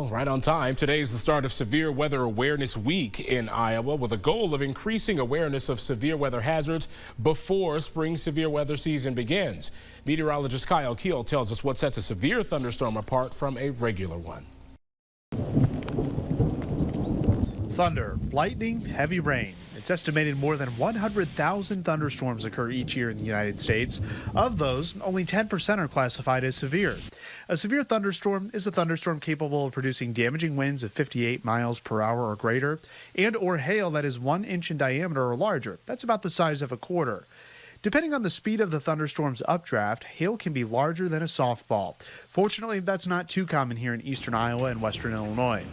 Right on time. Today is the start of Severe Weather Awareness Week in Iowa with a goal of increasing awareness of severe weather hazards before spring severe weather season begins. Meteorologist Kyle Keel tells us what sets a severe thunderstorm apart from a regular one. Thunder, lightning, heavy rain. It's estimated more than 100,000 thunderstorms occur each year in the United States. Of those, only 10% are classified as severe. A severe thunderstorm is a thunderstorm capable of producing damaging winds of 58 miles per hour or greater, and or hail that is 1 inch in diameter or larger. That's about the size of a quarter. Depending on the speed of the thunderstorm's updraft, hail can be larger than a softball. Fortunately, that's not too common here in eastern Iowa and western Illinois.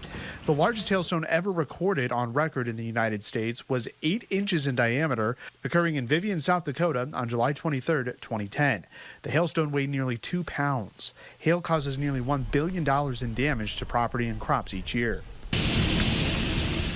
The largest hailstone ever recorded on record in the United States was 8 inches in diameter, occurring in Vivian, South Dakota on July 23, 2010. The hailstone weighed nearly 2 pounds. Hail causes nearly $1 billion in damage to property and crops each year.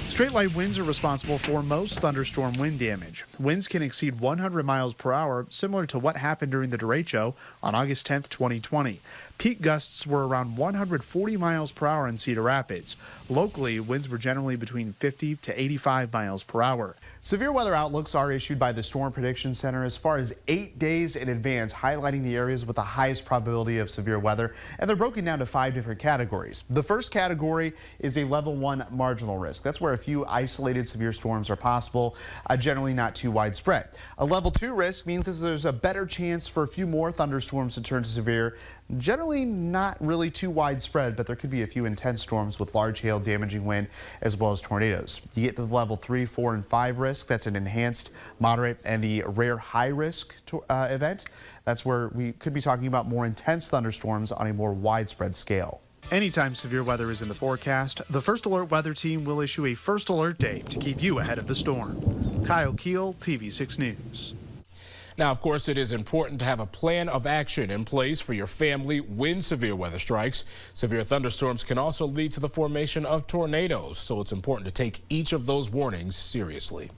Straight line winds are responsible for most thunderstorm wind damage. Winds can exceed 100 miles per hour, similar to what happened during the derecho on August 10, 2020. Peak gusts were around 140 miles per hour in Cedar Rapids. Locally, winds were generally between 50 to 85 miles per hour. Severe weather outlooks are issued by the Storm Prediction Center as far as 8 days in advance, highlighting the areas with the highest probability of severe weather, and they're broken down to 5 different categories. The first category is a level 1 marginal risk. That's where a few isolated severe storms are possible, generally not too widespread. A level 2 risk means that there's a better chance for a few more thunderstorms to turn to severe. Generally not really too widespread, but there could be a few intense storms with large hail, damaging wind, as well as tornadoes. You get to the level 3, 4, and 5 risk. That's an enhanced, moderate, and the rare high risk event. That's where we could be talking about more intense thunderstorms on a more widespread scale. Anytime severe weather is in the forecast, the First Alert Weather Team will issue a First Alert Day to keep you ahead of the storm. Kyle Keel, TV6 News. Now, of course, it is important to have a plan of action in place for your family when severe weather strikes. Severe thunderstorms can also lead to the formation of tornadoes, so it's important to take each of those warnings seriously.